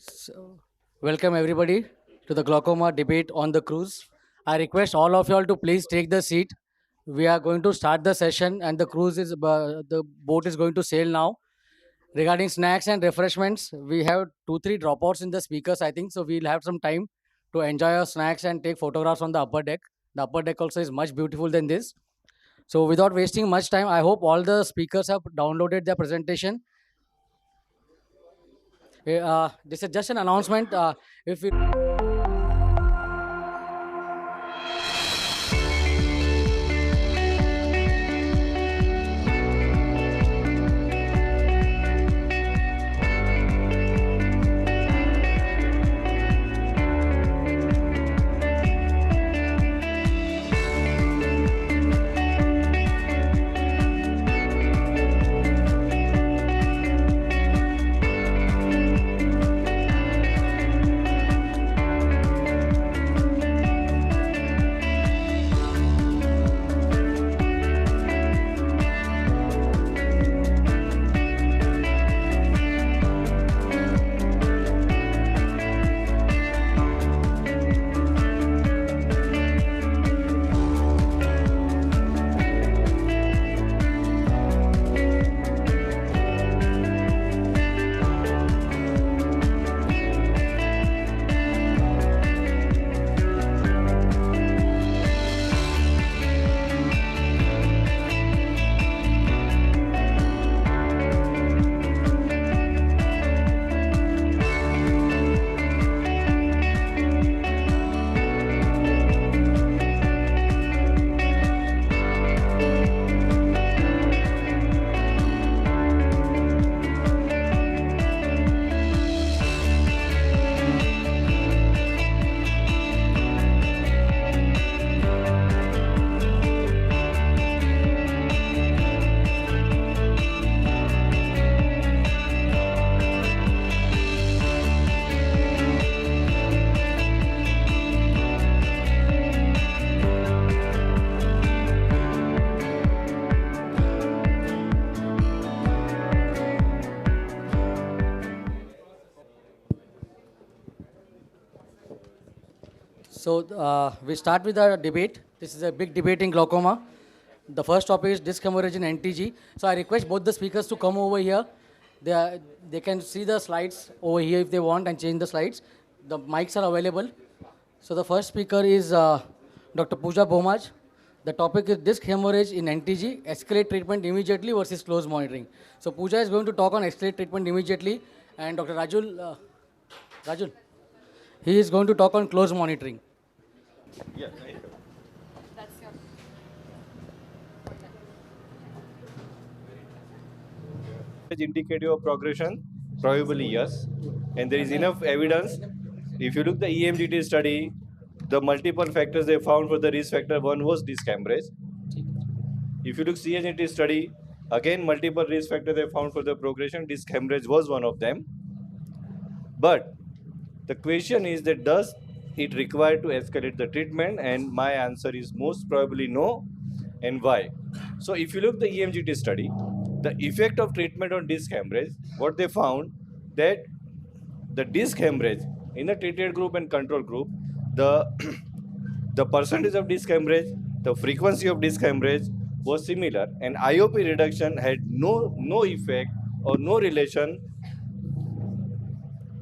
So, welcome everybody to the glaucoma debate on the cruise. I request all of you all to please take the seat. We are going to start the session, and the boat is going to sail now. Regarding snacks and refreshments, we have 2 3 dropouts in the speakers. I think so. We'll have some time to enjoy our snacks and take photographs on the upper deck. The upper deck also is much beautiful than this. So, without wasting much time, I hope all the speakers have downloaded their presentation. This is just an announcement. If we we start with the debate. This is a big debate in glaucoma. The first topic is disc hemorrhage in NTG. So I request both the speakers to come over here. They can see the slides over here if they want and change the slides. The mics are available. So the first speaker is Dr. Pooja Bomaj. The topic is disc hemorrhage in NTG, escalate treatment immediately versus close monitoring. So Pooja is going to talk on escalate treatment immediately, and Dr. Rajul, he is going to talk on close monitoring. Yeah. That's your. Indicative of progression? Probably yes. And there is enough evidence. If you look the EMGT study, the multiple factors they found for the risk factor, one was disc hemorrhage. If you look CHNT study, again multiple risk factors they found for the progression, disc hemorrhage was one of them. But the question is that does it require to escalate the treatment? And my answer is most probably no. And why? So if you look the EMGT study, the effect of treatment on disc hemorrhage, what they found that the disc hemorrhage in the treated group and control group, the the percentage of disc hemorrhage, the frequency of disc hemorrhage was similar, and IOP reduction had no effect or no relation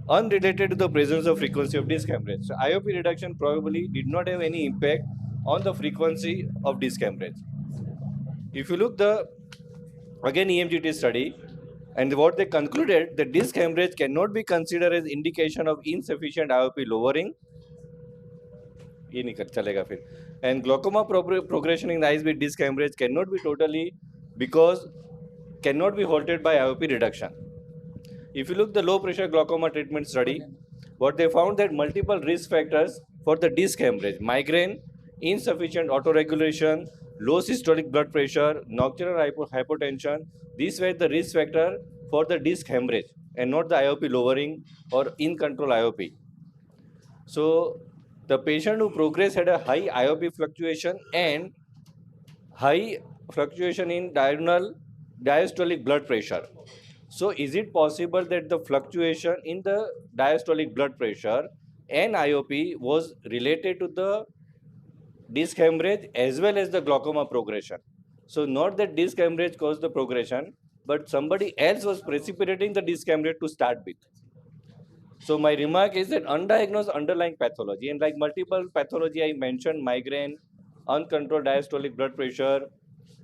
unrelated to the presence of frequency of disc hemorrhage. So IOP reduction probably did not have any impact on the frequency of disc hemorrhage. If you look the again EMGT study, and what they concluded, the disc hemorrhage cannot be considered as indication of insufficient IOP lowering. ये नहीं कर चलेगा फिर. And glaucoma progression in eyes with disc hemorrhage cannot be totally because cannot be halted by IOP reduction. If you look the low pressure glaucoma treatment study, what they found that multiple risk factors for the disc hemorrhage, migraine, insufficient autoregulation, low systolic blood pressure, nocturnal hypotension, these were the risk factor for the disc hemorrhage and not the IOP lowering or in control IOP. So the patient who progressed had a high IOP fluctuation and high fluctuation in diastolic blood pressure. So is it possible that the fluctuation in the diastolic blood pressure and IOP was related to the disc hemorrhage as well as the glaucoma progression? So not that disc hemorrhage caused the progression, but somebody else was precipitating the disc hemorrhage to start with. So my remark is that undiagnosed underlying pathology, and like multiple pathology I mentioned, migraine, uncontrolled diastolic blood pressure,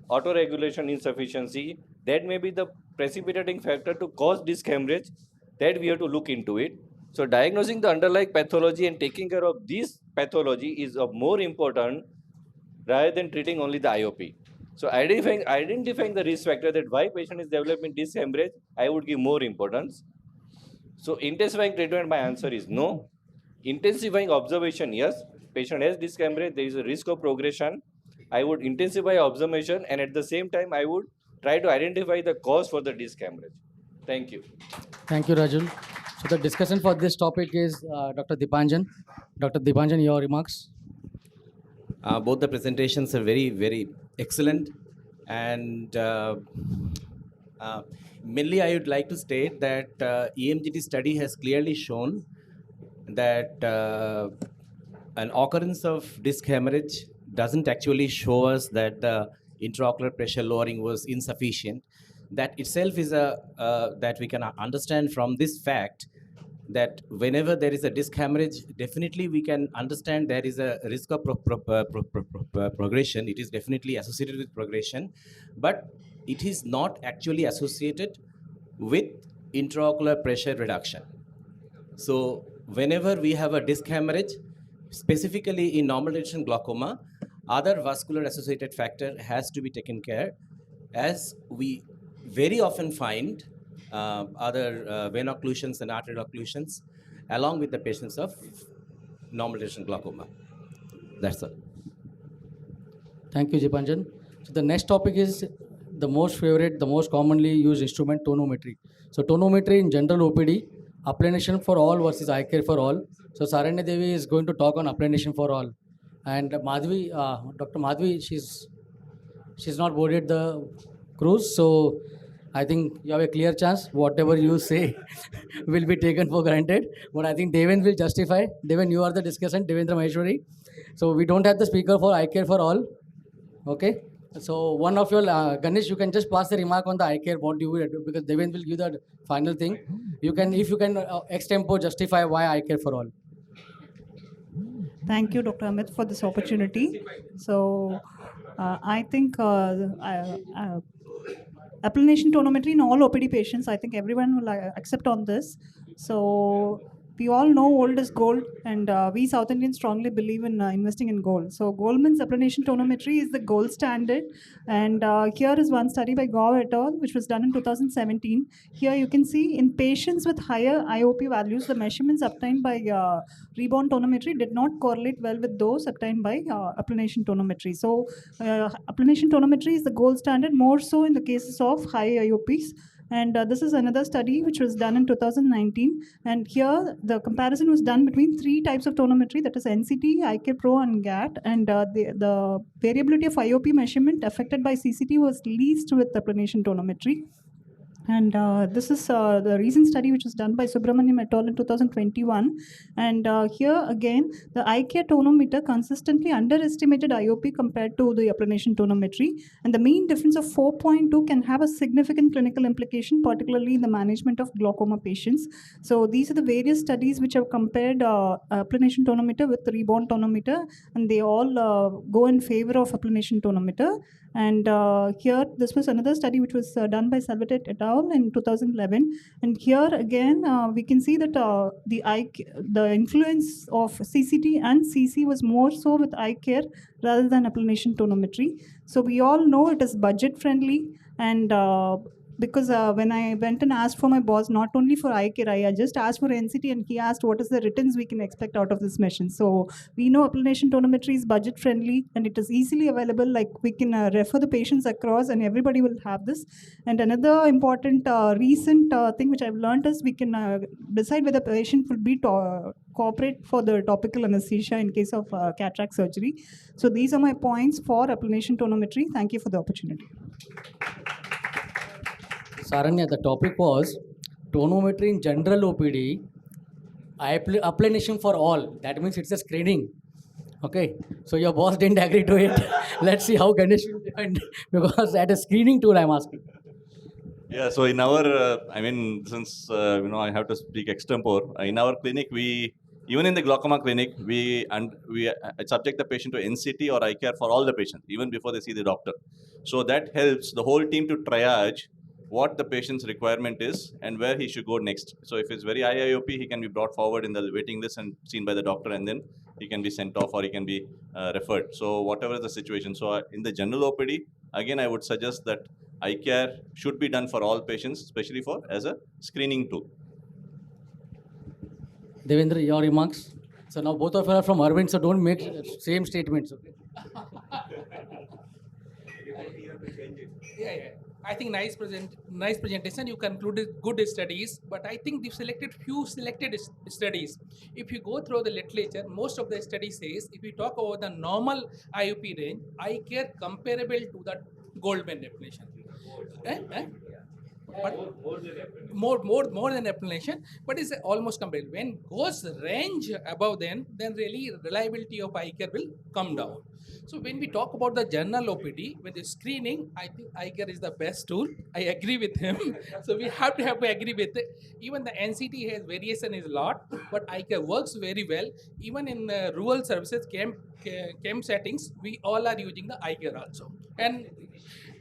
autoregulation insufficiency, that may be the precipitating factor to cause disc hemorrhage, that we have to look into it. So diagnosing the underlying pathology and taking care of this pathology is of more important rather than treating only the IOP. So identifying the risk factor that why patient is developing disc hemorrhage, I would give more importance. So intensifying treatment, my answer is no. Intensifying observation, yes. Patient has disc hemorrhage, there is a risk of progression. I would intensify observation, and at the same time, I would try to identify the cause for the disc hemorrhage. Thank you. Thank you, Rajul. So the discussion for this topic is Dr. Dipanjan. Dr. Dipanjan, your remarks. Both the presentations are very, very excellent. And mainly, I would like to state that EMGT study has clearly shown that an occurrence of disc hemorrhage doesn't actually show us that the intraocular pressure lowering was insufficient. That itself is that we can understand from this fact that whenever there is a disc hemorrhage, definitely we can understand there is a risk of progression. It is definitely associated with progression, but it is not actually associated with intraocular pressure reduction. So whenever we have a disc hemorrhage, specifically in normal direction glaucoma, other vascular associated factor has to be taken care, as we very often find other vein occlusions and arterial occlusions along with the patients of normal direction glaucoma. That's all. Thank you, Dipanjan. So the next topic is the most favorite, the most commonly used instrument, tonometry. So tonometry in general OPD, applanation for all versus eye care for all. So Saranya Devi is going to talk on applanation for all. And Madhvi, Dr. Madhvi, she's not boarded the cruise, so I think you have a clear chance. Whatever you say will be taken for granted. But I think Deven will justify. Deven, you are the discussant, Devendra Maheshwari. So we don't have the speaker for eye care for all. Okay. So one of your Ganesh, you can just pass the remark on the eye care. What do you do? Because Deven will give the final thing. You can, if you can, extempo justify why eye care for all. Thank you, Dr. Amit, for this opportunity. So, I think applanation tonometry in all OPD patients, I think everyone will accept on this. So, we all know old is gold, and we South Indians strongly believe in investing in gold. So Goldman's applanation tonometry is the gold standard, and here is one study by Gao et al., which was done in 2017. Here you can see in patients with higher IOP values, the measurements obtained by rebound tonometry did not correlate well with those obtained by applanation tonometry. So applanation tonometry is the gold standard, more so in the cases of high IOPs. And this is another study which was done in 2019. And here the comparison was done between three types of tonometry, that is NCT, IK Pro, and GAT. And the variability of IOP measurement affected by CCT was least with applanation tonometry. And this is the recent study which was done by Subramaniam et al. In 2021. And here again, the eye care tonometer consistently underestimated IOP compared to the applanation tonometry. And the mean difference of 4.2 can have a significant clinical implication, particularly in the management of glaucoma patients. So these are the various studies which have compared applanation tonometer with the rebound tonometer, and they all go in favor of applanation tonometer. And here, this was another study which was done by Salvatore et al. In 2011. And here again, we can see that the influence of CCT and CC was more so with eye care rather than applanation tonometry. So we all know it is budget friendly, and because when I went and asked for my boss, not only for eye care, I just asked for NCT, and he asked what is the returns we can expect out of this mission. So we know applanation tonometry is budget friendly, and it is easily available. Like we can refer the patients across, and everybody will have this. And another important recent thing which I've learned is we can decide whether the patient will be cooperate for the topical anesthesia in case of cataract surgery. So these are my points for applanation tonometry. Thank you for the opportunity. Saranya, the topic was tonometry in general OPD, applanation for all. That means it's a screening. Okay, so your boss didn't agree to it. Let's see how Ganesh will defend because that is screening tool I'm asking. Yeah, so in our, I mean, since I have to speak extempore. In our clinic, we even in the glaucoma clinic, we subject the patient to NCT or eye care for all the patients, even before they see the doctor. So that helps the whole team to triage what the patient's requirement is and where he should go next. So if it's very high IOP, he can be brought forward in the waiting list and seen by the doctor, and then he can be sent off or he can be referred. So whatever is the situation. So in the general OPD, again, I would suggest that eye care should be done for all patients, especially for as a screening tool. Devendra, your remarks. So now both of you are from Arvind, so don't make same statements. Okay? Yeah. I think nice presentation. You concluded good studies, but I think they've selected few selected studies. If you go through the literature, most of the studies says if you talk about the normal IOP range, eye care comparable to the Goldman definition. But more than definition, but it's almost comparable. When goes range above, then really reliability of eye care will come down. So when we talk about the general OPD with the screening, I think eye care is the best tool. I agree with him. So we have to agree with it. Even the NCT has variation is a lot, but eye care works very well. Even in rural services, camp settings, we all are using the eye care also. And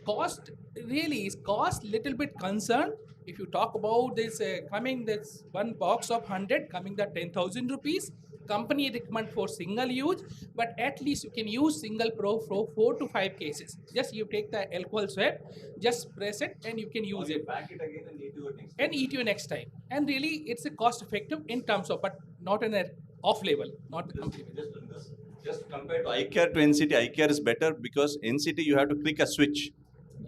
cost really is cost little bit concerned. If you talk about this coming this one box of 100 coming the 10,000 rupees, company recommend for single use, but at least you can use single pro for 4 to 5 cases. Just you take the alcohol swab, just press it and you can use it. Back it again and eat you next time. And really it's a cost effective in terms of, but not in a off level, not completely. Just compared to eye care to NCT, eye care is better because NCT you have to click a switch.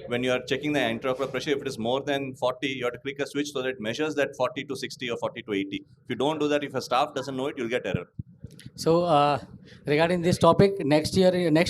When you are checking the intraocular pressure, if it is more than 40, you have to click a switch so that it measures that 40 to 60 or 40 to 80. If you don't do that, if a staff doesn't know it, you'll get error. So regarding this topic, next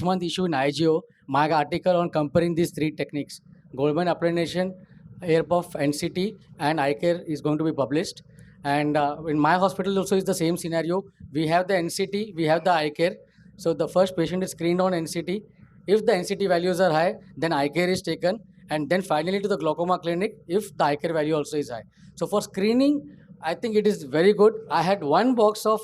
month issue in IGO, my article on comparing these three techniques, Goldman applanation, air puff, NCT, and eye care is going to be published. And in my hospital also is the same scenario. We have the NCT, we have the eye care. So the first patient is screened on NCT. If the NCT values are high, then eye care is taken, and then finally to the glaucoma clinic if the eye care value also is high. So for screening, I think it is very good. I had one box of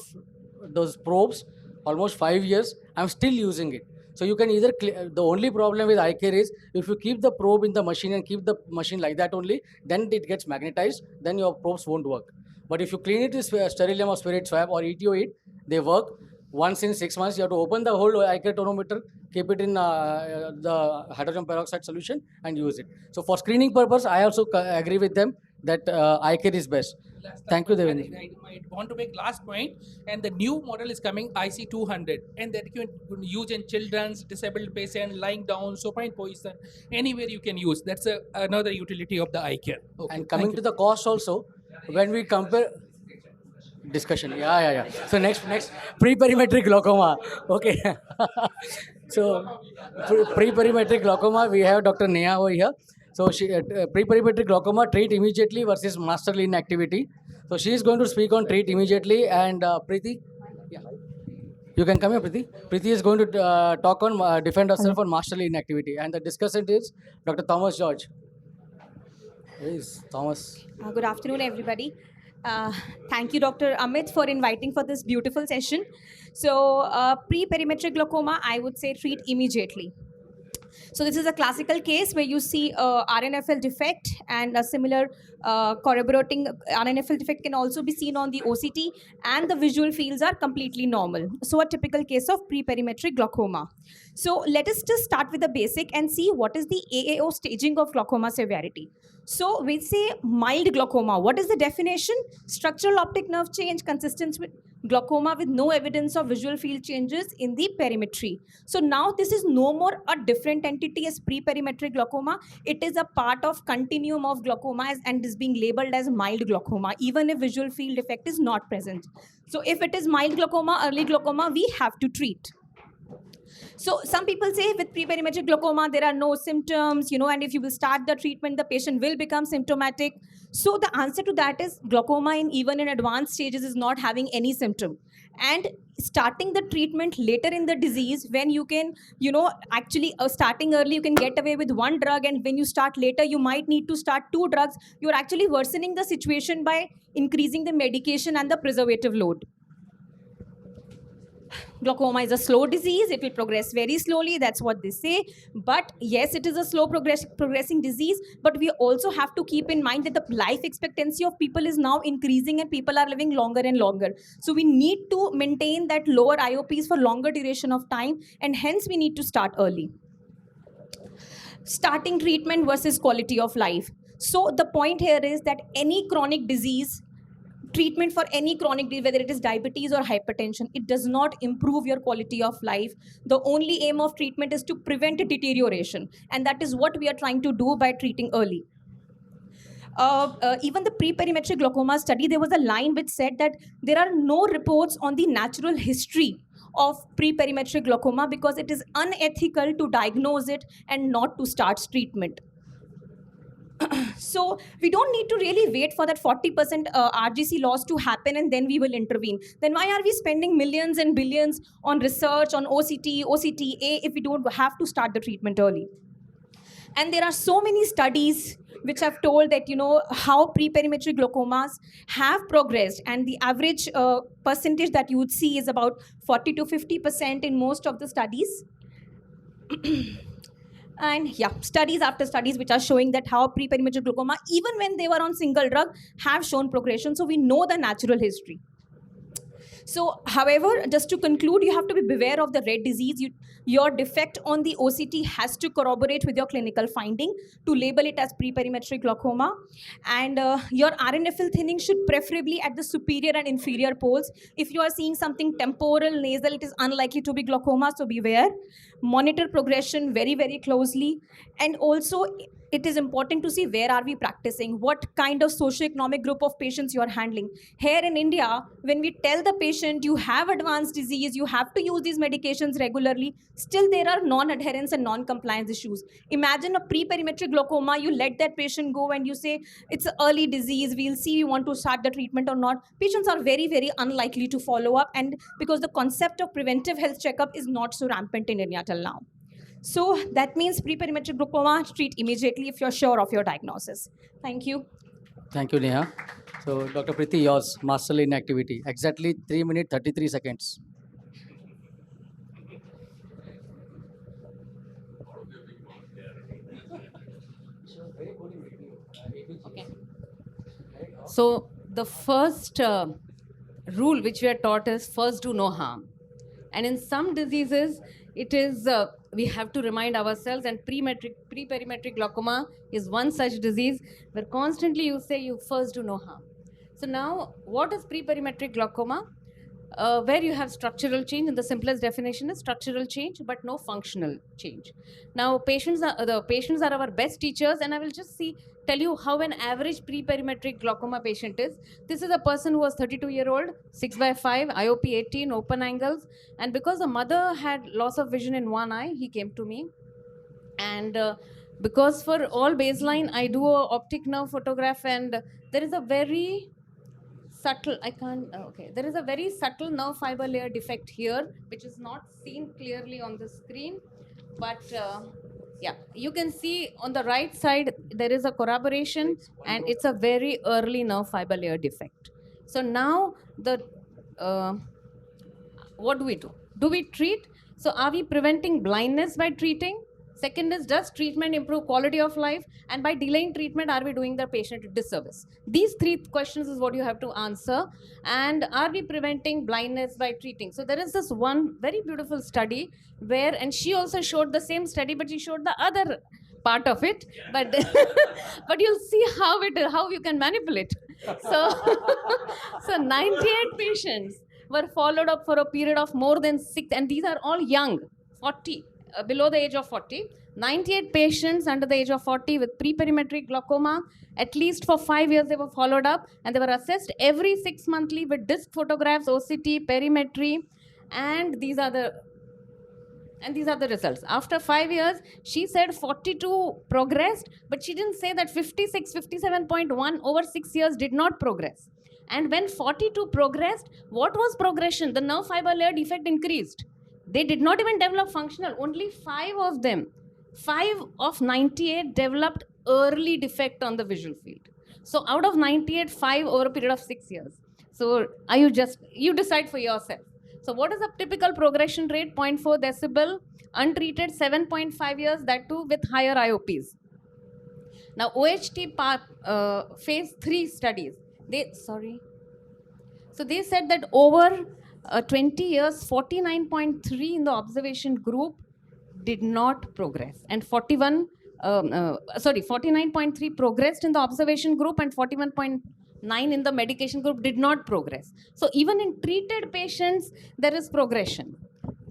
those probes, almost 5 years. I'm still using it. So you can either, the only problem with eye care is if you keep the probe in the machine and keep the machine like that only, then it gets magnetized, then your probes won't work. But if you clean it with sterilium or spirit swab or ETO8, they work. Once in 6 months, you have to open the whole eye care tonometer, keep it in the hydrogen peroxide solution and use it. So for screening purpose, I also agree with them that eye care is best. Thank you, Devendra. I want to make last point, and the new model is coming IC200, and that you can use in children's, disabled patient, lying down, supine position, anywhere you can use. That's another utility of the eye care. Okay, And coming to the cost also, when we compare discussion, yeah. So next pre-perimetric glaucoma. Okay. So pre-perimetric glaucoma, we have Dr. Neha over here. So she pre-perimetric glaucoma, treat immediately versus masterly inactivity. So she is going to speak on treat immediately, and Preeti, yeah, you can come here, Preeti. Preeti is going to talk on defend herself on masterly inactivity, and the discussant is Dr. Thomas George. Where is Thomas? Good afternoon, everybody. Thank you, Dr. Amit, for inviting for this beautiful session. So, pre-perimetric glaucoma, I would say treat immediately. So this is a classical case where you see RNFL defect, and a similar corroborating RNFL defect can also be seen on the OCT, and the visual fields are completely normal. So a typical case of pre-perimetric glaucoma. So let us just start with the basic and see what is the AAO staging of glaucoma severity. So we say mild glaucoma. What is the definition? Structural optic nerve change consistent with glaucoma with no evidence of visual field changes in the perimetry. So now this is no more a different entity as pre-perimetric glaucoma. It is a part of continuum of glaucoma and is being labeled as mild glaucoma, even if visual field effect is not present. So if it is mild glaucoma, early glaucoma, we have to treat. So some people say with pre-perimetric glaucoma, there are no symptoms, and if you will start the treatment, the patient will become symptomatic. So the answer to that is glaucoma even in advanced stages is not having any symptom. And starting the treatment later in the disease, when you can, actually starting early, you can get away with one drug. And when you start later, you might need to start two drugs. You're actually worsening the situation by increasing the medication and the preservative load. Glaucoma is a slow disease. It will progress very slowly. That's what they say. But yes, it is a slow progressing disease. But we also have to keep in mind that the life expectancy of people is now increasing and people are living longer and longer. So we need to maintain that lower IOPs for longer duration of time. And hence we need to start early. Starting treatment versus quality of life. So the point here is that any chronic disease, treatment for any chronic disease, whether it is diabetes or hypertension, it does not improve your quality of life. The only aim of treatment is to prevent deterioration, and that is what we are trying to do by treating early. Even the pre-perimetric glaucoma study, there was a line which said that there are no reports on the natural history of pre-perimetric glaucoma because it is unethical to diagnose it and not to start treatment. So we don't need to really wait for that 40% RGC loss to happen and then we will intervene. Then why are we spending millions and billions on research, on OCT, OCTA, if we don't have to start the treatment early? And there are so many studies which have told that, how pre-perimetric glaucomas have progressed, and the average percentage that you would see is about 40 to 50% in most of the studies. And yeah, studies after studies which are showing that how pre-perimetric glaucoma, even when they were on single drug, have shown progression. So we know the natural history. So, however, just to conclude, you have to be beware of the red disease. Your defect on the OCT has to corroborate with your clinical finding to label it as pre-perimetric glaucoma. And your RNFL thinning should preferably at the superior and inferior poles. If you are seeing something temporal, nasal, it is unlikely to be glaucoma, so beware. Monitor progression very, very closely. And also, it is important to see where are we practicing, what kind of socioeconomic group of patients you are handling. Here in India, when we tell the patient you have advanced disease, you have to use these medications regularly, still there are non-adherence and non-compliance issues. Imagine a pre-perimetric glaucoma, you let that patient go and you say, it's an early disease, we'll see you want to start the treatment or not. Patients are very, very unlikely to follow up, and because the concept of preventive health checkup is not so rampant in India till now. So that means pre-perimetric glaucoma, treat immediately if you're sure of your diagnosis. Thank you. Thank you, Neha. So, Dr. Priti, yours, masterly inactivity. Exactly 3 minutes, 33 seconds. Okay. So the first rule which we are taught is first do no harm. And in some diseases, it is, we have to remind ourselves, and pre-perimetric glaucoma is one such disease where constantly you say you first do no harm. So now, what is pre-perimetric glaucoma? Where you have structural change, and the simplest definition is structural change, but no functional change. Now, the patients are our best teachers, and I will just tell you how an average pre-perimetric glaucoma patient is. This is a person who was 32-year-old, 6/5, IOP 18, open angles, and because the mother had loss of vision in one eye, he came to me. And because for all baseline, I do a optic nerve photograph, and there is a very subtle, there is a very subtle nerve fiber layer defect here, which is not seen clearly on the screen, but yeah, you can see on the right side, there is a corroboration, and it's a very early nerve fiber layer defect. So now what do we do? Do we treat? So are we preventing blindness by treating? Second is, does treatment improve quality of life? And by delaying treatment, are we doing the patient a disservice? These three questions is what you have to answer. And are we preventing blindness by treating? So there is this one very beautiful study where, and she also showed the same study, but she showed the other part of it. But but you'll see how you can manipulate. So 98 patients were followed up for a period of more than 6, and these are all young, 40. Below the age of 40, 98 patients under the age of 40 with pre-perimetric glaucoma. At least for 5 years they were followed up, and they were assessed every 6 monthly with disc photographs, OCT, perimetry, and these are the And these are the results. After 5 years, she said 42 progressed, but she didn't say that 56, 57.1 over 6 years did not progress. And when 42 progressed, what was progression? The nerve fiber layer defect increased. They did not even develop functional. Only 5 of them, 5 of 98 developed early defect on the visual field. So out of 98, 5 over a period of 6 years. So are you decide for yourself. So what is the typical progression rate? 0.4 decibel, untreated 7.5 years, that too with higher IOPs. Now OHT phase 3 studies, so they said that over 20 years, 49.3 in the observation group did not progress, and 49.3 progressed in the observation group, and 41.9 in the medication group did not progress. So even in treated patients, there is progression.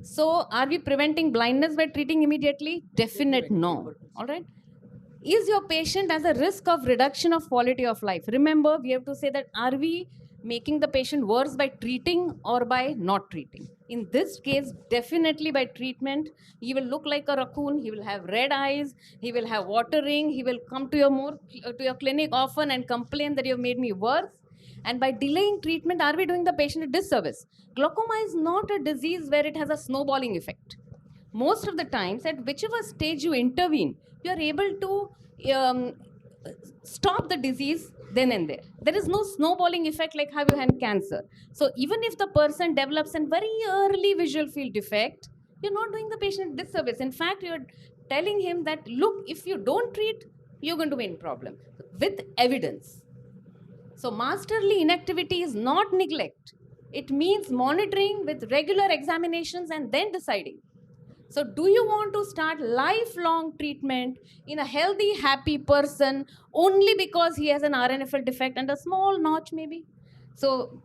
So are we preventing blindness by treating immediately? Definite no. All right. Is your patient as a risk of reduction of quality of life? Remember, we have to say that are we making the patient worse by treating or by not treating? In this case, definitely by treatment. He will look like a raccoon, he will have red eyes, he will have watering, he will come to your clinic often and complain that you have made me worse. And by delaying treatment, are we doing the patient a disservice? Glaucoma is not a disease where it has a snowballing effect. Most of the times, at whichever stage you intervene, you are able to stop the disease then and there. There is no snowballing effect like how you had cancer. So even if the person develops a very early visual field defect, you're not doing the patient a disservice. In fact, you're telling him that, look, if you don't treat, you're going to be in problem with evidence. So masterly inactivity is not neglect. It means monitoring with regular examinations and then deciding. So do you want to start lifelong treatment in a healthy, happy person only because he has an RNFL defect and a small notch maybe? So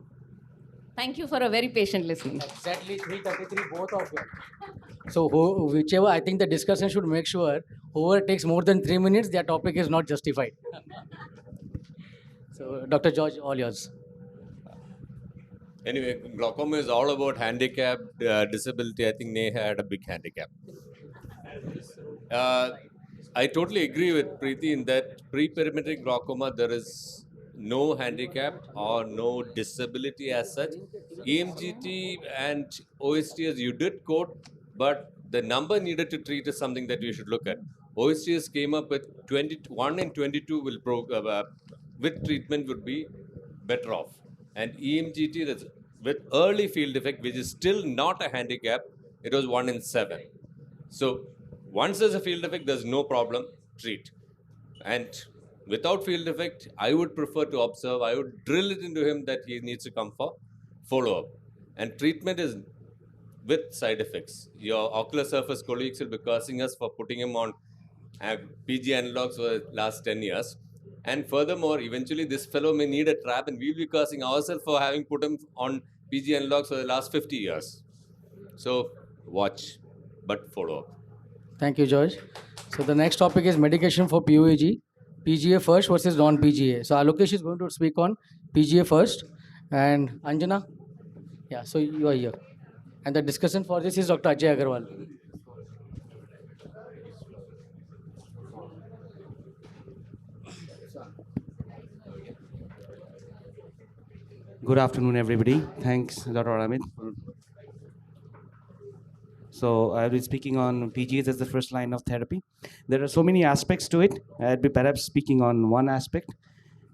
thank you for a very patient listening. Exactly 333, both of you. So whichever, I think the discussion should make sure whoever takes more than 3 minutes, their topic is not justified. So Dr. George, all yours. Anyway, glaucoma is all about handicap, disability. I think Neha had a big handicap. I totally agree with Preeti in that pre-perimetric glaucoma, there is no handicap or no disability as such. EMGT and OSTs you did quote, but the number needed to treat is something that you should look at. OSTs came up with 21 and 22 with treatment would be better off. And EMGT that's with early field defect, which is still not a handicap, it was 1 in 7. So once there's a field defect, there's no problem, treat. And without field defect, I would prefer to observe, I would drill it into him that he needs to come for follow-up. And treatment is with side effects. Your ocular surface colleagues will be cursing us for putting him on PG analogs for the last 10 years. And furthermore, eventually this fellow may need a trap and we'll be cursing ourselves for having put him on PG analogs for the last 50 years. So watch, but follow up. Thank you, George. So the next topic is medication for POAG, PGA first versus non-PGA. So Alokesh is going to speak on PGA first, and Anjana, yeah, so you are here. And the discussion for this is Dr. Ajay Agarwal. Good afternoon, everybody. Thanks, Dr. Amit. So I'll be speaking on PGAs as the first line of therapy. There are so many aspects to it. I'll be perhaps speaking on one aspect.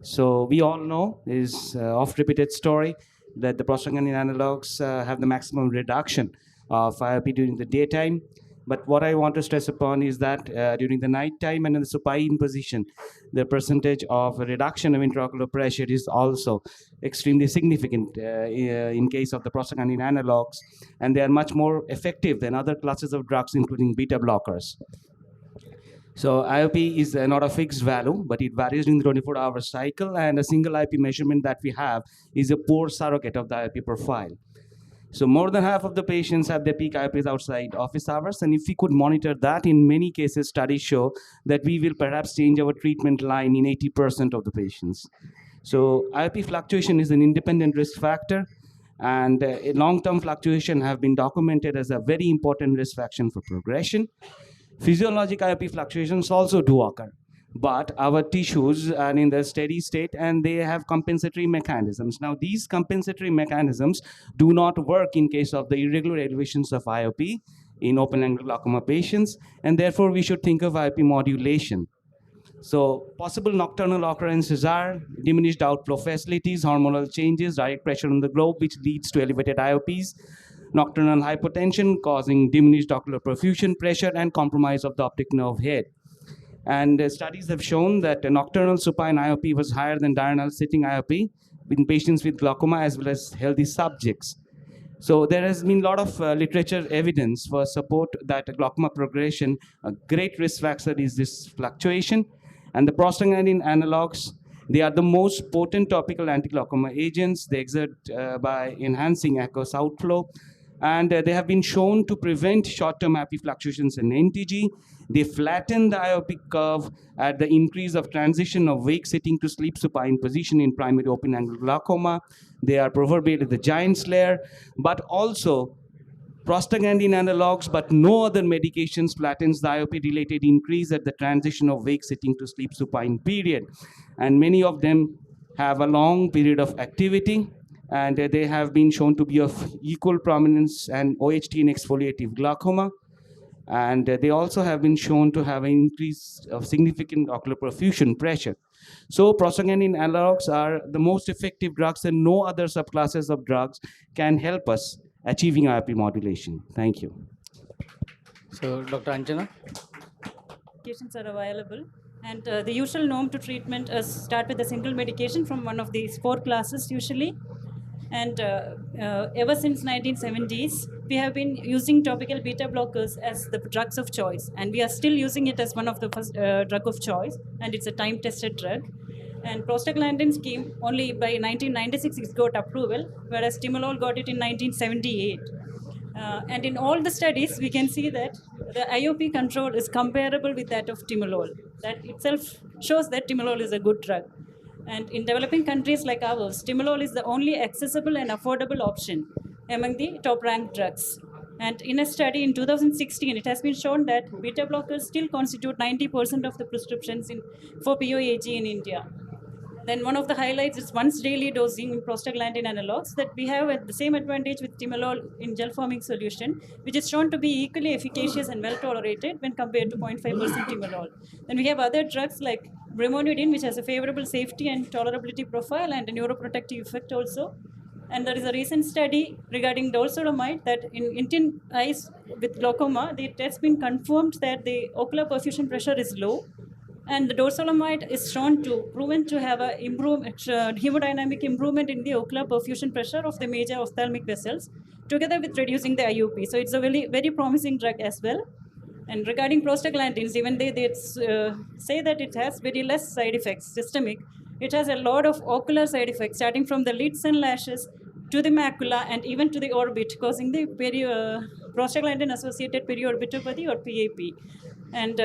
So we all know is oft-repeated story that the prostaglandin analogs have the maximum reduction of IOP during the daytime. But what I want to stress upon is that during the nighttime and in the supine position, the percentage of reduction of intraocular pressure is also extremely significant in case of the prostaglandin analogs, and they are much more effective than other classes of drugs, including beta blockers. So IOP is not a fixed value, but it varies during the 24-hour cycle, and a single IOP measurement that we have is a poor surrogate of the IOP profile. So more than half of the patients have their peak IOPs outside office hours, and if we could monitor that, in many cases, studies show that we will perhaps change our treatment line in 80% of the patients. So IOP fluctuation is an independent risk factor, And long-term fluctuation have been documented as a very important risk factor for progression. Physiologic IOP fluctuations also do occur, but our tissues are in the steady state and they have compensatory mechanisms. Now, these compensatory mechanisms do not work in case of the irregular elevations of IOP in open-angle glaucoma patients, and therefore we should think of IOP modulation. So possible nocturnal occurrences are diminished outflow facilities, hormonal changes, direct pressure on the globe, which leads to elevated IOPs, nocturnal hypotension causing diminished ocular perfusion pressure and compromise of the optic nerve head. And studies have shown that nocturnal supine IOP was higher than diurnal sitting IOP in patients with glaucoma as well as healthy subjects. So there has been a lot of literature evidence for support that glaucoma progression, a great risk factor is this fluctuation. And the prostaglandin analogs, they are the most potent topical anti-glaucoma agents. They exert by enhancing aqueous outflow. And they have been shown to prevent short-term IOP fluctuations in NTG. They flatten the IOP curve at the increase of transition of wake sitting to sleep supine position in primary open-angle glaucoma. They are proverbially the giant slayer, but also prostaglandin analogs, but no other medications flattens the IOP-related increase at the transition of wake sitting to sleep supine period. And many of them have a long period of activity, and they have been shown to be of equal prominence and OHT in exfoliative glaucoma. And they also have been shown to have an increase of significant ocular perfusion pressure. So prostaglandin analogs are the most effective drugs, and no other subclasses of drugs can help us achieving IOP modulation. Thank you. So, Dr. Anjana? Medications are available, and the usual norm to treatment is start with a single medication from one of these 4 classes usually. And ever since 1970s, we have been using topical beta blockers as the drugs of choice, and we are still using it as one of the first drug of choice, and it's a time-tested drug. And prostaglandins came only by 1996, it got approval, whereas timolol got it in 1978. And in all the studies, we can see that the IOP control is comparable with that of timolol. That itself shows that timolol is a good drug. And in developing countries like ours, timolol is the only accessible and affordable option among the top-ranked drugs. And in a study in 2016, it has been shown that beta blockers still constitute 90% of the prescriptions for POAG in India. Then one of the highlights is once daily dosing in prostaglandin analogs, that we have the same advantage with timolol in gel forming solution, which is shown to be equally efficacious and well tolerated when compared to 0.5% timolol. Then we have other drugs like brimonidine, which has a favorable safety and tolerability profile and a neuroprotective effect also. And there is a recent study regarding dorzolamide that in Indian eyes with glaucoma, it has been confirmed that the ocular perfusion pressure is low. And the dorzolamide is proven to have a hemodynamic improvement in the ocular perfusion pressure of the major ophthalmic vessels, together with reducing the IOP. So it's a very, very promising drug as well. And regarding prostaglandins, even they say that it has very less side effects, systemic. It has a lot of ocular side effects, starting from the lids and lashes to the macula and even to the orbit, causing the prostaglandin-associated periorbitopathy or PAP. And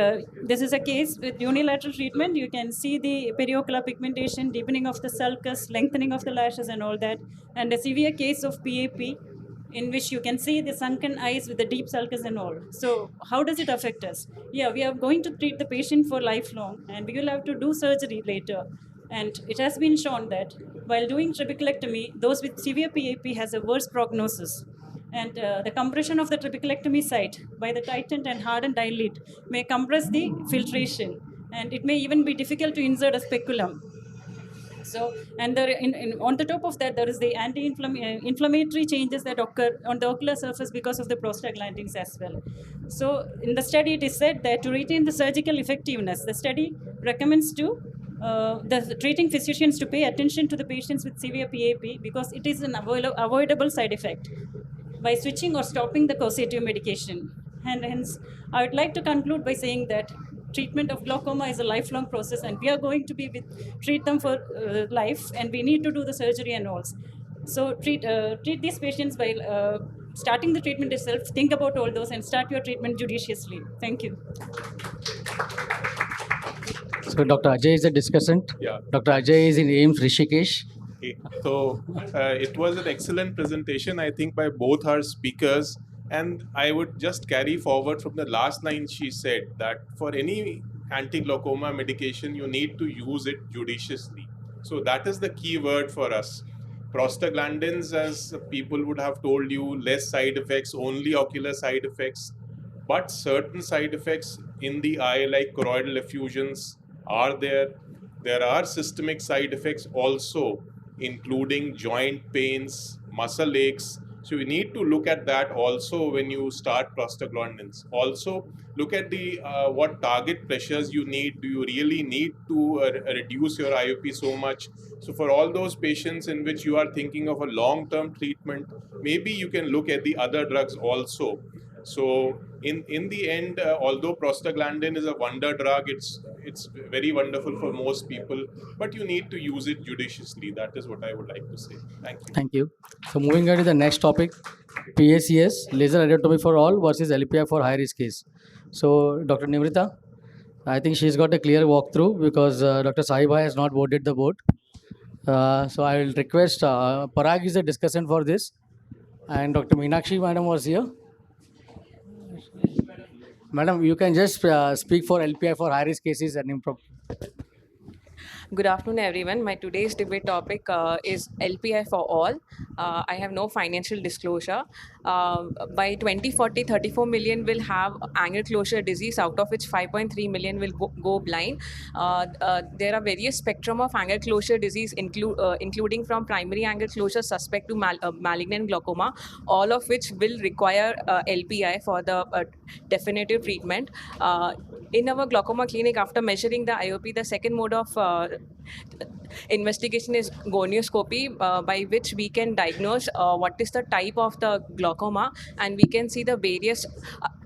this is a case with unilateral treatment. You can see the periocular pigmentation, deepening of the sulcus, lengthening of the lashes and all that. And a severe case of PAP in which you can see the sunken eyes with the deep sulcus and all. So how does it affect us? Yeah, we are going to treat the patient for lifelong, and we will have to do surgery later. And it has been shown that while doing trabeculectomy, those with severe PAP has a worse prognosis. And the compression of the trabeculectomy site by the tightened and hardened eyelid may compress the filtration, and it may even be difficult to insert a speculum. So, and on the top of that, there is the anti-inflammatory changes that occur on the ocular surface because of the prostaglandins as well. So, in the study, it is said that to retain the surgical effectiveness, the study recommends to the treating physicians to pay attention to the patients with severe PAP because it is an avoidable side effect by switching or stopping the causative medication. And hence, I would like to conclude by saying that treatment of glaucoma is a lifelong process, and we are going to treat them for life, and we need to do the surgery and all. So treat these patients by starting the treatment itself. Think about all those and start your treatment judiciously. Thank you. So Dr. Ajay is a discussant. Yeah. Dr. Ajay is in AIMS Rishikesh. Okay. So it was an excellent presentation, I think, by both our speakers. And I would just carry forward from the last line she said that for any anti-glaucoma medication, you need to use it judiciously. So that is the key word for us. Prostaglandins, as people would have told you, less side effects, only ocular side effects. But certain side effects in the eye, like choroidal effusions, are there. There are systemic side effects also, including joint pains, muscle aches. So you need to look at that also when you start prostaglandins. Also, look at the what target pressures you need. Do you really need to reduce your IOP so much? So for all those patients in which you are thinking of a long-term treatment, maybe you can look at the other drugs also. So in the end, although prostaglandin is a wonder drug, it's very wonderful for most people, but you need to use it judiciously. That is what I would like to say. Thank you. Thank you. So moving on to the next topic, PACS, laser iridotomy for all versus LPI for high risk case. So Dr. Nimrita, I think she's got a clear walkthrough because Dr. Sahiba has not voted the board. So I will request Parag is the discussant for this, and Dr. Meenakshi madam was here. Madam, you can just speak for LPI for high risk cases and improper. Good afternoon, everyone. My today's debate topic is LPI for all. I have no financial disclosure. By 2040, 34 million will have angle closure disease, out of which 5.3 million will go blind. There are various spectrum of angle closure disease, including from primary angle closure suspect to malignant glaucoma, all of which will require LPI for the definitive treatment. In our glaucoma clinic, after measuring the IOP, the second mode of investigation is gonioscopy, by which we can diagnose what is the type of the glaucoma, and we can see the various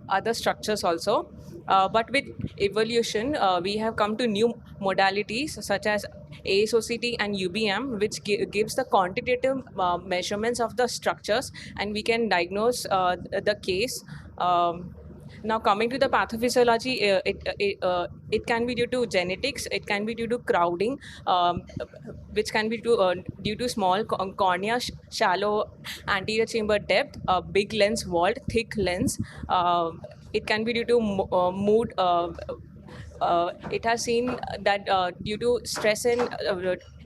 other structures also. But with evolution, we have come to new modalities such as ASOCT and UBM, which gives the quantitative measurements of the structures, and we can diagnose the case. Now, coming to the pathophysiology, it can be due to genetics, it can be due to crowding, which can be due to small cornea, shallow anterior chamber depth, big lens vault, thick lens. It can be due to mood. It has seen that due to stress and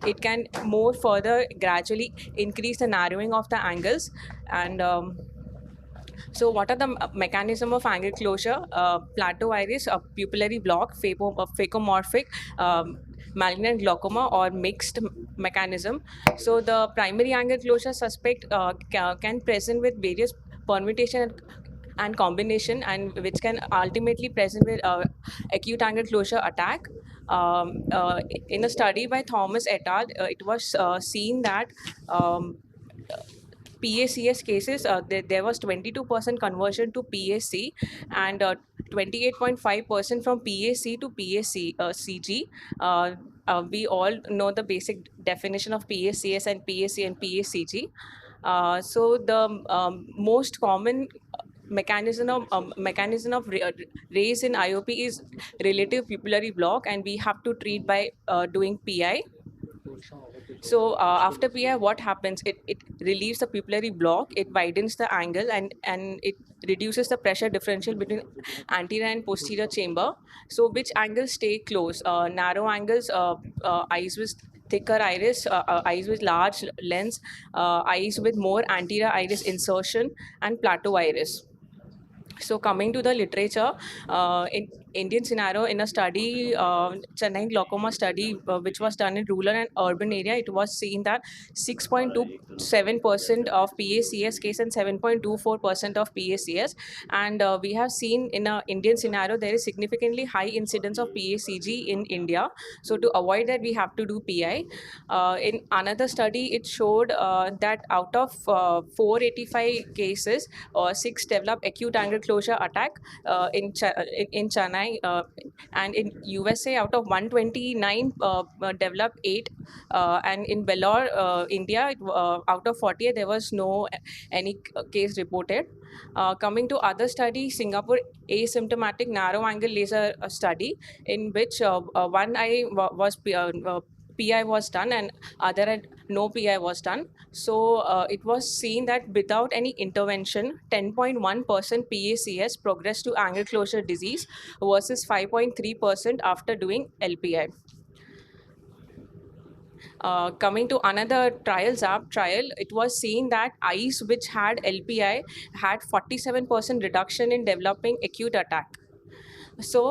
it can more further gradually increase the narrowing of the angles. And so what are the mechanism of angle closure? Plateau iris, pupillary block, phacomorphic, malignant glaucoma, or mixed mechanism. So the primary angle closure suspect can present with various permutation and combination, and which can ultimately present with acute angle closure attack. In a study by Thomas et al., it was seen that PACS cases, there was 22% conversion to PAC, and 28.5% from PAC to PAC CG. We all know the basic definition of PACS and PAC and PACG. So the most common mechanism of raise in IOP is relative pupillary block, and we have to treat by doing PI. So after PI, what happens? It relieves the pupillary block, it widens the angle, and it reduces the pressure differential between anterior and posterior chamber. So which angles stay close? Narrow angles, eyes with thicker iris, eyes with large lens, eyes with more anterior iris insertion, and plateau iris. So coming to the literature, in Indian scenario, in a study, Chennai glaucoma study, which was done in rural and urban area, it was seen that 6.27% of PACS case and 7.24% of PACS. And we have seen in a Indian scenario, there is significantly high incidence of PACG in India. So to avoid that, we have to do PI. In another study, it showed that out of 485 cases, 6 developed acute angle closure attack in Chennai, and in USA, out of 129 developed 8, and in Vellore, India, out of 48, there was no any case reported. Coming to other study, Singapore asymptomatic narrow angle laser study, in which one eye was PI was done and other had no PI was done. So it was seen that without any intervention, 10.1% PACS progressed to angle closure disease versus 5.3% after doing LPI. Coming to another trial, ZAP trial, it was seen that eyes which had LPI had 47% reduction in developing acute attack. So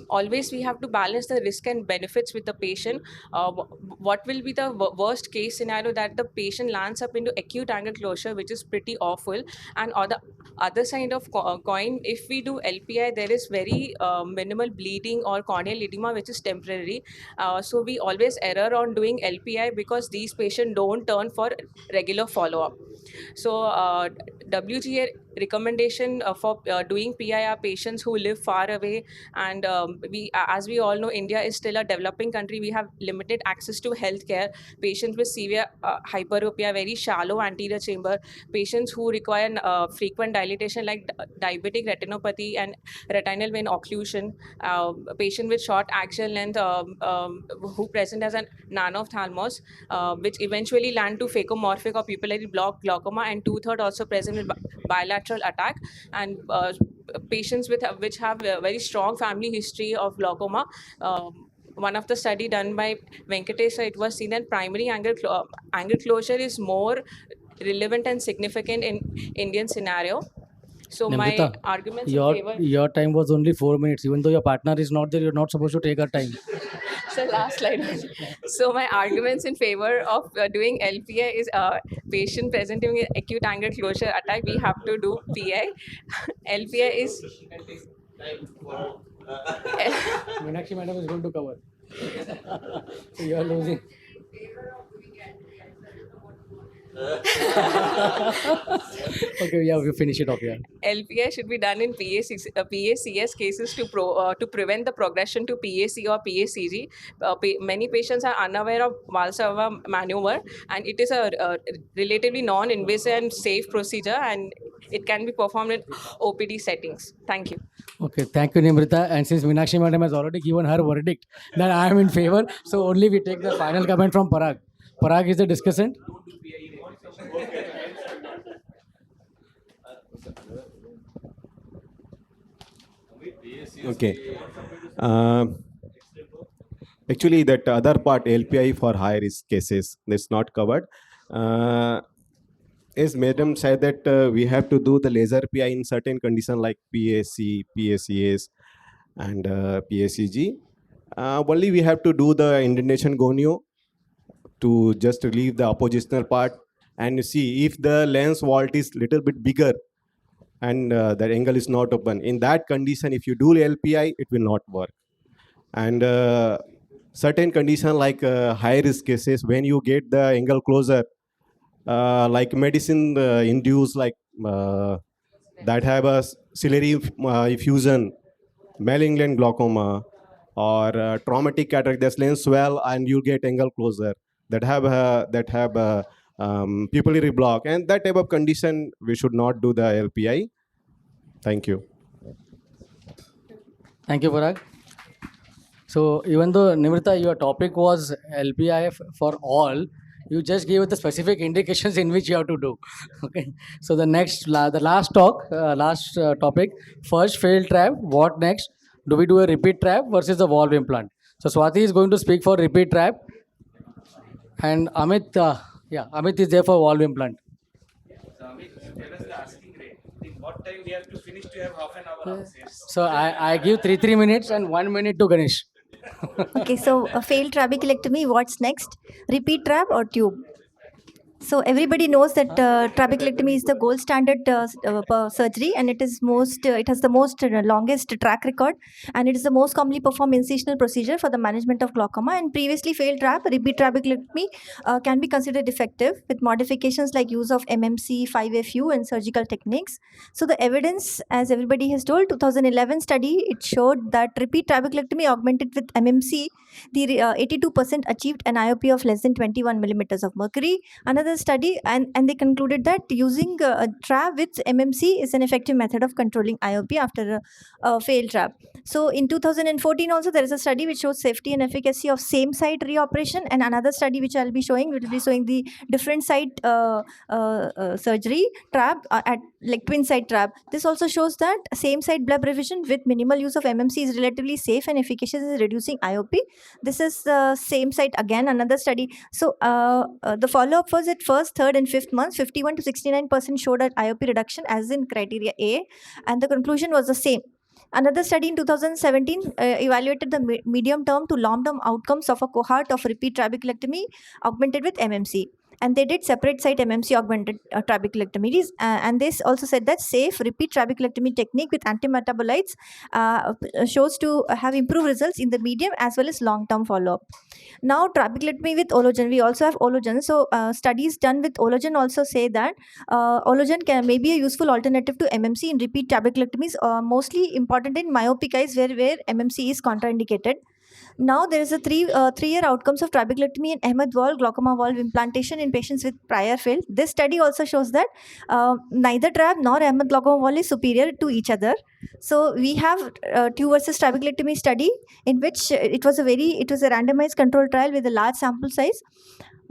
always we have to balance the risk and benefits with the patient. What will be the worst case scenario that the patient lands up into acute angle closure, which is pretty awful. And on the other side of coin, if we do LPI, there is very minimal bleeding or corneal edema, which is temporary. So we always err on doing LPI because these patients don't turn for regular follow-up. So WGA recommendation for doing PI are patients who live far away, and as we all know, India is still a developing country. We have limited access to healthcare. Patients with severe hyperopia, very shallow anterior chamber, patients who require frequent dilatation like diabetic retinopathy and retinal vein occlusion, patient with short axial length who present as an nanophthalmos, which eventually land to phacomorphic or pupillary block glaucoma, and 2/3 also present with bilateral attack, and patients which have a very strong family history of glaucoma. One of the study done by Venkatesh, it was seen that primary angle closure is more relevant and significant in Indian scenario. So my Nimrita, arguments in favor. your time was only 4 minutes. Even though your partner is not there, you're not supposed to take her time. So last slide. So my arguments in favor of doing LPI is patient presenting with acute angle closure attack, we have to do PI. LPI is Meenakshi madam is going to cover. So you are losing. Okay, yeah, we finish it off here. LPI should be done in PACS cases to prevent the progression to PAC or PACG. Many patients are unaware of Valsalva maneuver, and it is a relatively non-invasive and safe procedure, and it can be performed in OPD settings. Thank you. Okay, thank you, Nimrita. And since Meenakshi madam has already given her verdict that I am in favor, so only we take the final comment from Parag. Parag is the discussant. Okay. Actually, that other part, LPI for high risk cases, that's not covered. As Madam said that we have to do the laser PI in certain conditions like PAC, PACS, and PACG. Only we have to do the indentation gonio to just relieve the oppositional part and see if the lens vault is little bit bigger and that angle is not open. In that condition, if you do LPI, it will not work. And certain condition like high risk cases, when you get the angle closer, like medicine induced, like that have a ciliary effusion, malignant glaucoma, or traumatic cataract, that's lens swell, and you get angle closer that have pupillary block, and that type of condition we should not do the LPI. Thank you. Thank you, Parag. So even though Nimrita, your topic was LPI for all, you just gave the specific indications in which you have to do. Okay. So the last topic, first failed trap. What next? Do we do a repeat trap versus the valve implant? So Swati is going to speak for repeat trap, and Amit, Amit is there for valve implant. So Amit, tell us the asking rate. What time we have to finish to have half an hour answers? So I give 3 minutes and 1 minute to Ganesh. Okay, so a failed trabeculectomy, what's next? Repeat trap or tube? So everybody knows that trabeculectomy is the gold standard surgery, and it is it has the most longest track record, and it is the most commonly performed incisional procedure for the management of glaucoma. And previously failed repeat trabeculectomy can be considered effective with modifications like use of MMC, 5FU, and surgical techniques. So the evidence, as everybody has told, 2011 study, it showed that repeat trabeculectomy augmented with MMC, the 82% achieved an IOP of less than 21 millimeters of mercury. Another another study, and they concluded that using a trap with MMC is an effective method of controlling IOP after a failed trap. So in 2014 also there is a study which shows safety and efficacy of same site reoperation, and another study which I'll be showing will be showing the different site surgery trap at like twin site trap. This also shows that same site bleb revision with minimal use of MMC is relatively safe and efficacious in reducing IOP. This is the same site again, another study. So the follow-up was at first, third and fifth months, 51 to 69% showed an IOP reduction as in criteria A, and the conclusion was the same. Another study in 2017 evaluated the medium term to long term outcomes of a cohort of repeat trabeculectomy augmented with MMC. And they did separate site MMC augmented trabeculectomies. And this also said that safe repeat trabeculectomy technique with antimetabolites shows to have improved results in the medium as well as long term follow up. Now, trabeculectomy with ologen, we also have ologen. So, studies done with ologen also say that ologen may be a useful alternative to MMC in repeat trabeculectomies, mostly important in myopic eyes where MMC is contraindicated. Now there is a three-year outcomes of trabeculectomy and Ahmed valve glaucoma valve implantation in patients with prior failed. This study also shows that neither trab nor Ahmed glaucoma valve is superior to each other. So we have tube versus trabeculectomy study in which it was a randomized control trial with a large sample size.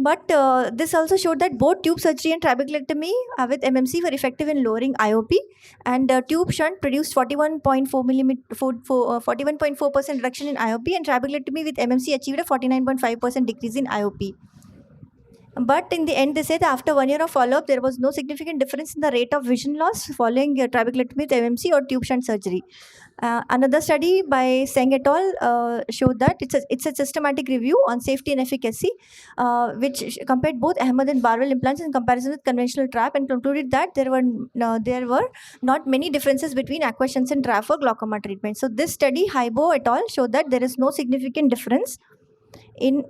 But this also showed that both tube surgery and trabeculectomy with MMC were effective in lowering IOP, and tube shunt produced 41.4% reduction in IOP, and trabeculectomy with MMC achieved a 49.5% decrease in IOP. But in the end, they said after 1 year of follow-up, there was no significant difference in the rate of vision loss following trabeculectomy with MMC or tube shunt surgery. Another study by Seng et al. Showed that it's a systematic review on safety and efficacy, which compared both Ahmed and Barwell implants in comparison with conventional trap, and concluded that there were not many differences between aquashunts and trap for glaucoma treatment. So this study, Haibo et al. Showed that there is no significant difference in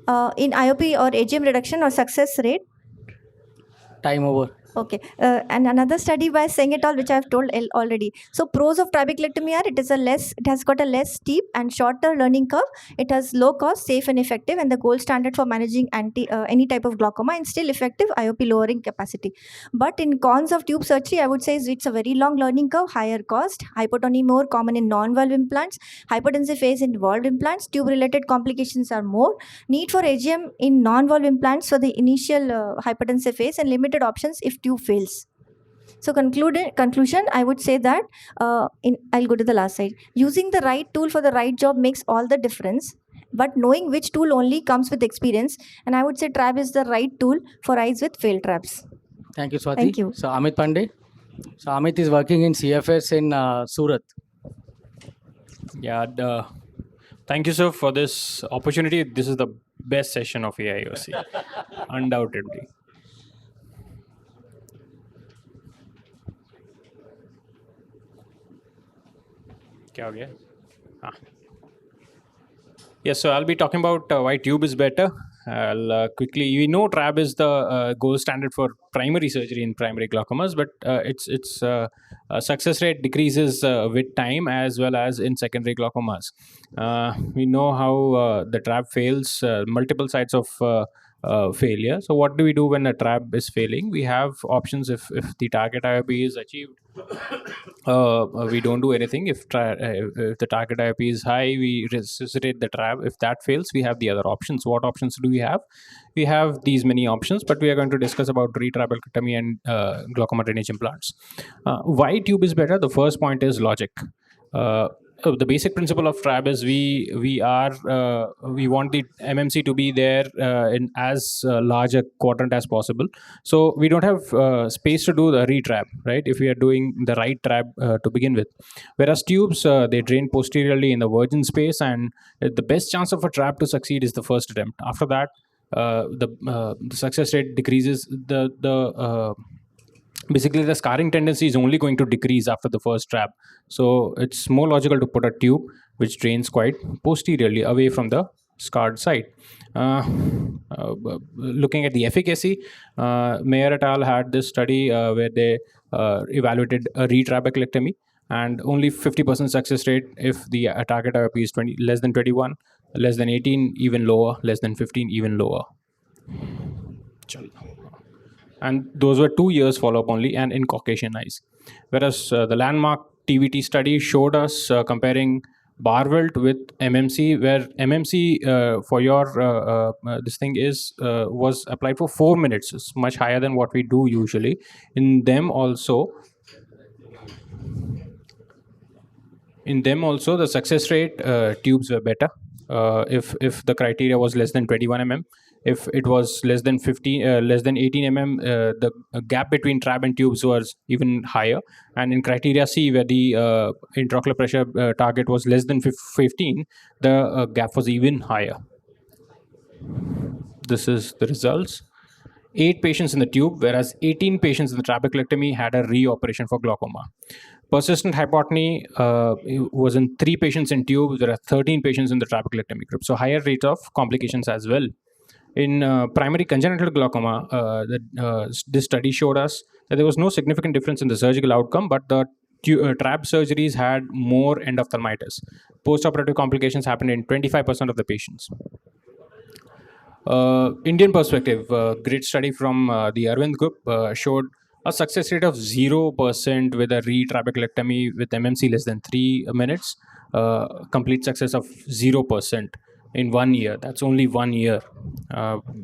IOP or AGM reduction or success rate. Time over. Okay, and another study by Seng et al., which I have told already. So pros of trabeculectomy are it has got a less steep and shorter learning curve. It has low cost, safe and effective, and the gold standard for managing any type of glaucoma, and still effective IOP lowering capacity. But in cons of tube surgery, I would say it's a very long learning curve, higher cost, hypotony more common in non-valve implants, hypotensive phase in valve implants, tube related complications are more, need for AGM in non-valve implants for the initial hypotensive phase, and limited options if tube fails. So conclusion, I would say that I'll go to the last slide. Using the right tool for the right job makes all the difference, but knowing which tool only comes with experience, and I would say trap is the right tool for eyes with failed traps. Thank you, Swati. Thank you. So Amit Pandey. So Amit is working in CFS in Surat. Yeah, thank you, sir, for this opportunity. This is the best session of AIOC, undoubtedly. क्या हो गया? Yes, so I'll be talking about why tube is better. I'll quickly, we know trab is the gold standard for primary surgery in primary glaucomas, but its success rate decreases with time as well as in secondary glaucomas. We know how the trab fails, multiple sites of failure. So what do we do when a trab is failing? We have options if the target IOP is achieved. We don't do anything. If the target IOP is high, we resuscitate the trab. If that fails, we have the other options. What options do we have? We have these many options, but we are going to discuss about retrabeculectomy and glaucoma drainage implants. Why tube is better? The first point is logic. The basic principle of trab is we want the MMC to be there in as large a quadrant as possible. So we don't have space to do the retrab, right? If we are doing the right trab to begin with. Whereas tubes, they drain posteriorly in the virgin space, and the best chance of a trab to succeed is the first attempt. After that, the success rate decreases. Basically, the scarring tendency is only going to decrease after the first trap. So it's more logical to put a tube which drains quite posteriorly away from the scarred site. Looking at the efficacy, Mayer et al. Had this study where they evaluated a retrabeculectomy, and only 50% success rate if the target IOP is less than 21, less than 18 even lower, less than 15 even lower. Chal. And those were 2 years follow-up only and in Caucasian eyes. Whereas the landmark TVT study showed us comparing Barvelt with MMC, where MMC for your this thing is was applied for 4 minutes. It's much higher than what we do usually. In them also, the success rate tubes were better. If the criteria was less than 21 mm, if it was less than 18 mm, the gap between trab and tubes was even higher. And in criteria C, where the intraocular pressure target was less than 15, the gap was even higher. This is the results. 8 patients in the tube, whereas 18 patients in the trabeculectomy had a reoperation for glaucoma. Persistent hypotony was in 3 patients in tube. There are 13 patients in the trabeculectomy group. So higher rate of complications as well. In primary congenital glaucoma, this study showed us that there was no significant difference in the surgical outcome, but the trab surgeries had more endophthalmitis. Postoperative complications happened in 25% of the patients. Indian perspective, great study from the Arvind group showed a success rate of 0% with a retrabeculectomy with MMC less than 3 minutes, complete success of 0% in 1 year. That's only 1 year.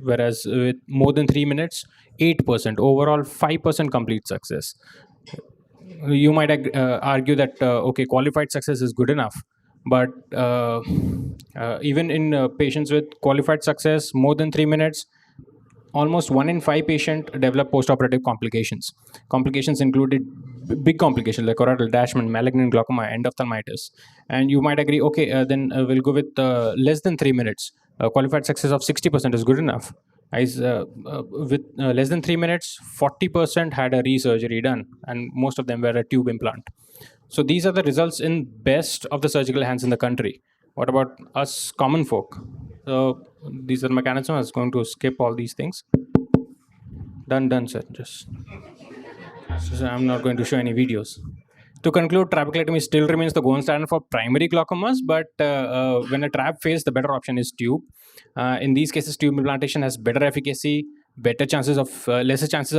Whereas with more than 3 minutes, 8%. Overall, 5% complete success. You might argue that, okay, qualified success is good enough. But even in patients with qualified success, more than 3 minutes, almost 1 in 5 patients develop postoperative complications. Complications included big complications like choroidal detachment, malignant glaucoma, endophthalmitis. And you might agree, okay, then we'll go with less than 3 minutes. Qualified success of 60% is good enough. With less than 3 minutes, 40% had a resurgery done, and most of them were a tube implant. So these are the results in best of the surgical hands in the country. What about us common folk? So these are the mechanisms. I was going to skip all these things. Done, sir. So I'm not going to show any videos. To conclude, trabeculectomy still remains the gold standard for primary glaucomas, but when a trab fails, the better option is tube. In these cases, tube implantation has better efficacy, lesser chances of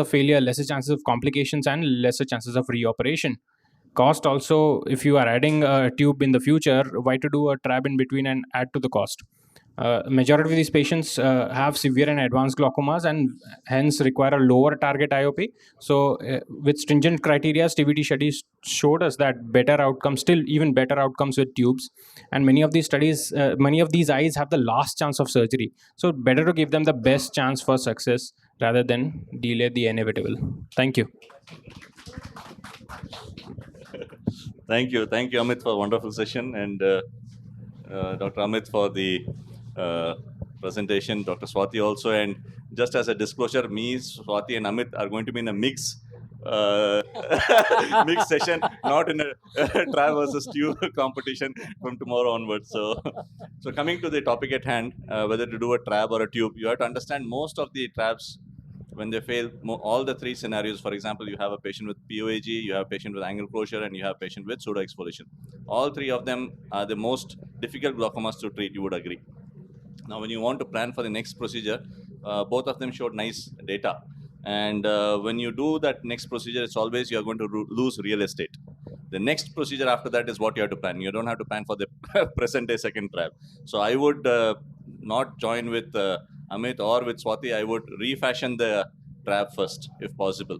failure, lesser chances of complications, and lesser chances of reoperation. Cost also, if you are adding a tube in the future, why to do a trab in between and add to the cost? Majority of these patients have severe and advanced glaucomas and hence require a lower target IOP. So with stringent criteria, TVT studies showed us that even better outcomes with tubes. And many of these eyes have the last chance of surgery. So better to give them the best chance for success rather than delay the inevitable. Thank you. Thank you, Amit, for a wonderful session, and Dr. Amit for the presentation, Dr. Swati also. And just as a disclosure, me, Swati, and Amit are going to be in a mixed session, not in a trab versus tube competition from tomorrow onwards. So coming to the topic at hand, whether to do a trab or a tube, you have to understand most of the trabs, when they fail, all the 3 scenarios, for example, you have a patient with POAG, you have a patient with angle closure, and you have a patient with pseudoexfoliation. All 3 of them are the most difficult glaucomas to treat, you would agree. Now, when you want to plan for the next procedure, both of them showed nice data. And when you do that next procedure, it's always you're going to lose real estate. The next procedure after that is what you have to plan. You don't have to plan for the present day second trab. So I would not join with Amit or with Swati. I would refashion the trab first, if possible.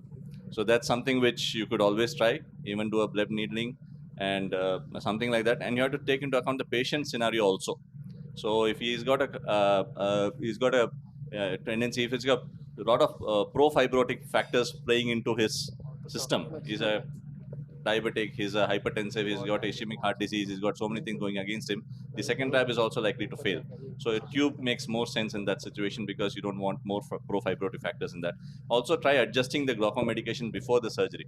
So that's something which you could always try, even do a bleb needling and something like that. And you have to take into account the patient scenario also. So if he's got a tendency, if he's got a lot of pro-fibrotic factors playing into his system, he's a diabetic, he's a hypertensive, he's got ischemic heart disease, he's got so many things going against him, the second trab is also likely to fail. So a tube makes more sense in that situation because you don't want more pro-fibrotic factors in that. Also try adjusting the glaucoma medication before the surgery.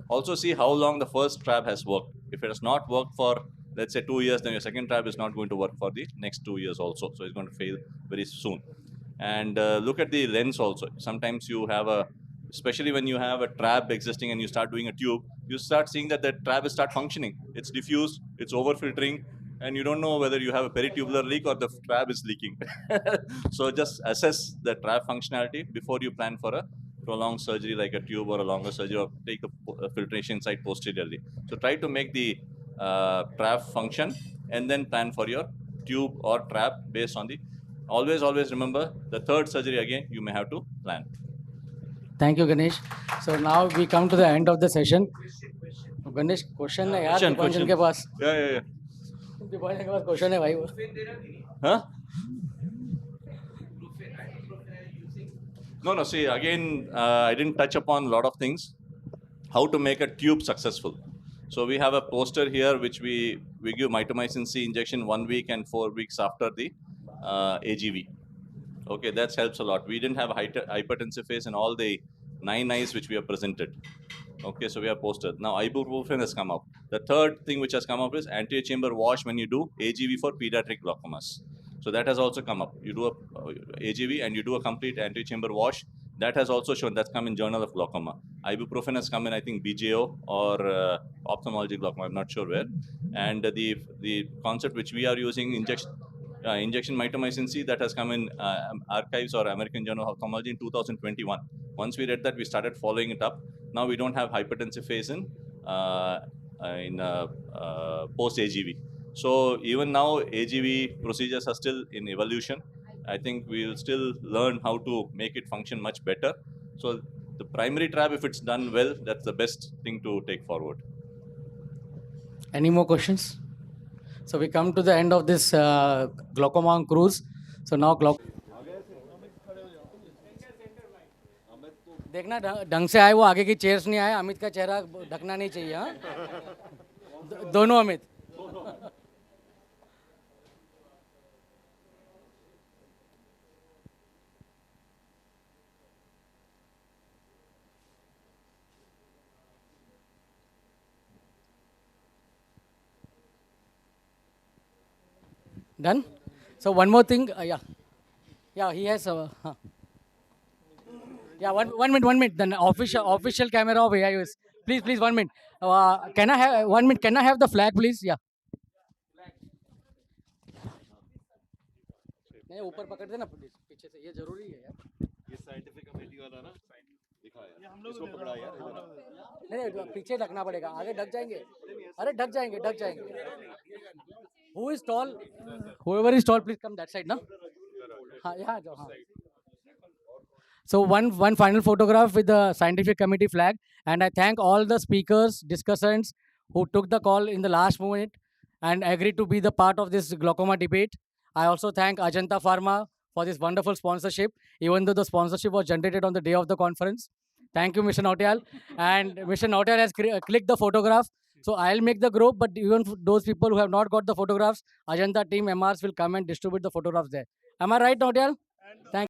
Also see how long the first trab has worked. If it has not worked for, let's say, 2 years, then your second trab is not going to work for the next 2 years also. So it's going to fail very soon. And look at the lens also. Sometimes you have especially when you have a trab existing and you start doing a tube, you start seeing that the trab will start functioning. It's diffused, it's overfiltering, and you don't know whether you have a peritubular leak or the trab is leaking. So just assess the trab functionality before you plan for a prolonged surgery like a tube or a longer surgery, or take the filtration site posteriorly. So try to make the trab function and then plan for your tube or trab based on the. Always remember, the third surgery again you may have to plan. Thank you, Ganesh. So now we come to the end of the session. Ganesh, question है यार दीपांजन के पास. Yeah. Dipanjan के पास question है भाई वो. Huh? No. See, again, I didn't touch upon a lot of things. How to make a tube successful. So we have a poster here which we give mitomycin C injection 1 week and 4 weeks after the AGV. Okay, that helps a lot. We didn't have hypertensive phase in all the 9 eyes which we have presented. Okay, so we have posted. Now ibuprofen has come up. The third thing which has come up is anterior chamber wash when you do AGV for pediatric glaucomas. So that has also come up. You do a AGV and you do a complete anterior chamber wash. That has also shown. That's come in Journal of Glaucoma. Ibuprofen has come in, I think, BJO or Ophthalmology Glaucoma. I'm not sure where. And the concept which we are using, injection mitomycin C, that has come in Archives or American Journal of Ophthalmology in 2021. Once we read that, we started following it up. Now we don't have hypertensive phase in post AGV. So even now, AGV procedures are still in evolution. I think we will still learn how to make it function much better. So the primary trab, if it's done well, that's the best thing to take forward. Any more questions? So we come to the end of this glaucoma on cruise. So now देखना ढंग से आए, वो आगे की chairs नहीं आए. अमित का चेहरा ढकना नहीं चाहिए. हाँ, दोनों Amit. Done. So one more thing. Yeah, he has. Yeah, one minute. Then official camera of AIOS. Please 1 minute. Can I have 1 minute? Can I have the flag, please? Yeah. नहीं ऊपर पकड़ देना पीछे से, ये जरूरी है यार. ये साइंटिफिक कमेटी वाला ना दिखाया, इसको पकड़ा यार. नहीं पीछे ढकना पड़ेगा, आगे ढक जाएंगे. अरे ढक जाएंगे. Who is tall? Whoever is tall, please come that side, na? Yeah. So one final photograph with the scientific committee flag, and I thank all the speakers, discussants who took the call in the last moment and agreed to be the part of this glaucoma debate. I also thank Ajanta Pharma for this wonderful sponsorship, even though the sponsorship was generated on the day of the conference. Thank you, Mr. Nautiyal. And Mr. Nautiyal has clicked the photograph. So I'll make the group, but even for those people who have not got the photographs, Ajanta team MRs will come and distribute the photographs there. Am I right, Nautiyal? Thank you.